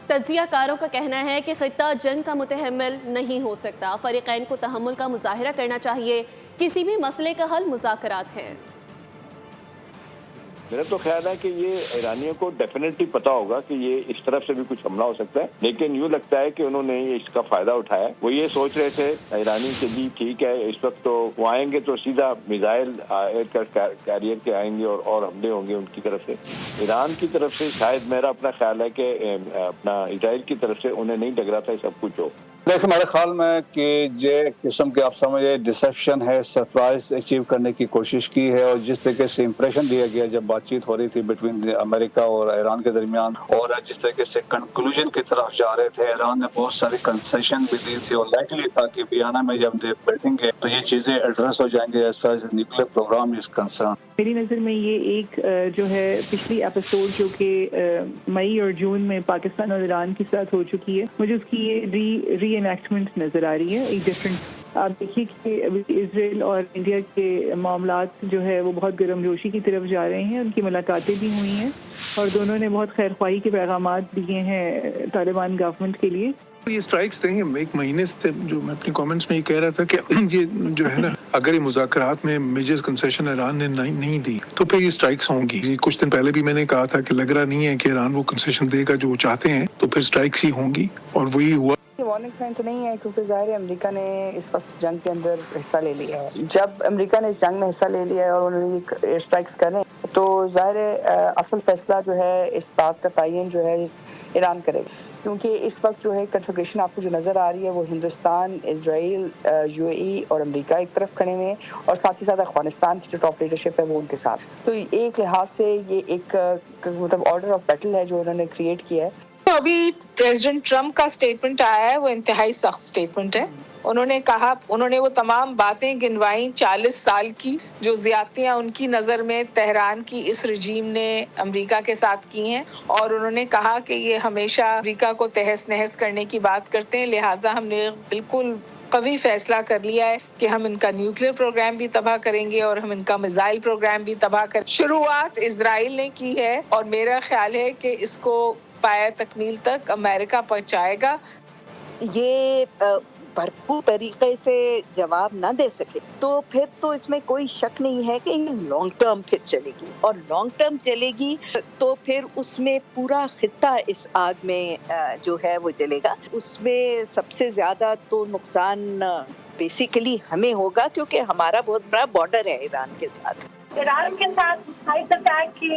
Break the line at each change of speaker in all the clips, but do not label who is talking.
تجزیہ کاروں کا کہنا ہے کہ خطہ جنگ کا متحمل نہیں ہو سکتا، فریقین کو تحمل کا مظاہرہ کرنا چاہیے، کسی بھی مسئلے کا حل مذاکرات ہے۔
میرا تو خیال ہے کہ یہ ایرانیوں کو ڈیفینیٹلی پتا ہوگا کہ یہ اس طرف سے بھی کچھ حملہ ہو سکتا ہے، لیکن یوں لگتا ہے کہ انہوں نے اس کا فائدہ اٹھایا۔ وہ یہ سوچ رہے تھے ایرانی کہ جی ٹھیک ہے، اس وقت تو وہ آئیں گے تو سیدھا میزائل ایئر کرافٹ کیریئر کے آئیں گے اور حملے ہوں گے ان کی طرف سے۔ ایران کی طرف سے شاید میرا اپنا خیال ہے کہ اپنا اسرائیل کی طرف سے انہیں نہیں لگ رہا تھا سب کچھ ہو۔
دیکھیں میرے خیال میں کہ یہ قسم کے آپ سمجھے ڈسیپشن ہے، سرپرائز اچیو کرنے کی کوشش کی ہے، اور جس طریقے سے امپریشن دیا گیا جب بات چیت ہو رہی تھی بٹوین امریکہ اور ایران کے درمیان، اور جس طریقے سے کنکلوژن کی طرف جا رہے تھے، ایران نے بہت ساری کنسیشن بھی دی تھی، اور لائکلی تھا کہ ویانا میں جب بیٹھیں گے تو یہ چیزیں ایڈریس ہو جائیں گے as far as nuclear programme is concern.
میری نظر میں یہ ایک جو ہے پچھلی ایپیسوڈ جو کہ مئی اور جون میں پاکستان اور ایران کے ساتھ ہو چکی ہے، مجھے اس کی یہ ری انیکٹمنٹ نظر آ رہی ہے، ایک ڈفرینٹ۔ آپ دیکھیے کہ اسرائیل اور انڈیا کے معاملات جو ہے وہ بہت گرم جوشی کی طرف جا رہے ہیں، ان کی ملاقاتیں بھی ہوئی ہیں اور دونوں نے بہت خیر خواہی کے پیغامات دیے ہیں طالبان گورنمنٹ کے لیے۔
یہ اسٹرائکس تھے ایک مہینے سے، جو میں اپنے کامنٹس میں یہ کہہ رہا تھا کہ یہ جو ہے نا، اگر یہ مذاکرات میں میجر کنسیشن ایران نے نہیں دی تو پھر یہ اسٹرائکس ہوں گی۔ کچھ دن پہلے بھی میں نے کہا تھا کہ لگ رہا نہیں ہے کہ ایران وہ کنسیشن دے گا جو وہ چاہتے ہیں، تو پھر اسٹرائکس ہی ہوں گی، اور وہی ہوا۔
وارننگ سائن تو نہیں ہے، کیونکہ ظاہر ہے امریکہ نے اس وقت جنگ کے اندر حصہ لے لیا ہے۔ جب امریکہ نے اس جنگ میں حصہ لے لیا ہے اور انہوں نے ایئر اسٹرائکس کر رہے ہیں، تو ظاہر ہے اصل فیصلہ جو ہے اس بات کا تعین جو ہے ایران کرے گا، کیونکہ اس وقت جو ہے کنفیگریشن آپ کو جو نظر آ رہی ہے وہ ہندوستان، اسرائیل، یو اے ای اور امریکہ ایک طرف کھڑے ہوئے ہیں، اور ساتھ ہی ساتھ افغانستان کی جو ٹاپ لیڈرشپ ہے وہ ان کے ساتھ۔ تو ایک لحاظ سے یہ ایک مطلب آرڈر آف بیٹل ہے جو انہوں نے کریٹ کیا ہے۔
ابھی پریزیڈنٹ ٹرمپ کا سٹیٹمنٹ آیا ہے، وہ انتہائی سخت سٹیٹمنٹ ہے۔ انہوں نے وہ تمام باتیں گنوائیں 40 سال کی جو زیادتیاں ان کی نظر میں تہران کی اس رجیم نے امریکہ کے ساتھ کی ہیں، اور انہوں نے کہا کہ یہ ہمیشہ امریکہ کو تہس نہس کرنے کی بات کرتے ہیں، لہٰذا ہم نے بالکل قوی فیصلہ کر لیا ہے کہ ہم ان کا نیوکلیئر پروگرام بھی تباہ کریں گے اور ہم ان کا میزائل پروگرام بھی تباہ کریں گے۔ شروعات اسرائیل نے کی ہے، اور میرا خیال ہے کہ اس کو پایہ تکمیل تک امریکہ پہنچائے گا۔
یہ بھرپور طریقے سے جواب نہ دے سکے تو پھر تو اس میں کوئی شک نہیں ہے کہ یہ لانگ ٹرم پھر چلے گی، اور لانگ ٹرم چلے گی تو پھر اس میں پورا خطہ اس آگ میں جو ہے وہ جلے گا۔ اس میں سب سے زیادہ تو نقصان بیسیکلی ہمیں ہوگا، کیونکہ ہمارا بہت بڑا بارڈر ہے ایران کے ساتھ۔
ایران کے ساتھ ہائٹ اٹیک کی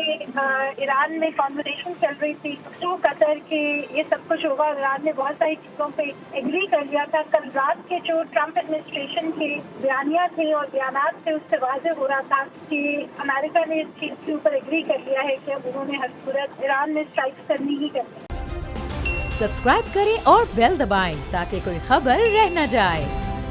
ایران میں کانورسیشن چل رہی تھی تو قطر کی یہ سب کچھ ہوگا، ایران نے بہت ساری چیزوں پہ ایگری کر لیا تھا۔ کل رات کے جو ٹرمپ ایڈمنسٹریشن کی بیانیاں تھیں اور بیانات سے اس سے واضح ہو رہا تھا کہ امریکہ نے اس چیز کے اوپر ایگری کر لیا ہے کہ اب انہوں نے ہر صورت ایران میں اسٹرائک کرنی ہی کرنی۔
سبسکرائب کریں اور بیل دبائیں تاکہ کوئی خبر رہ نہ جائے۔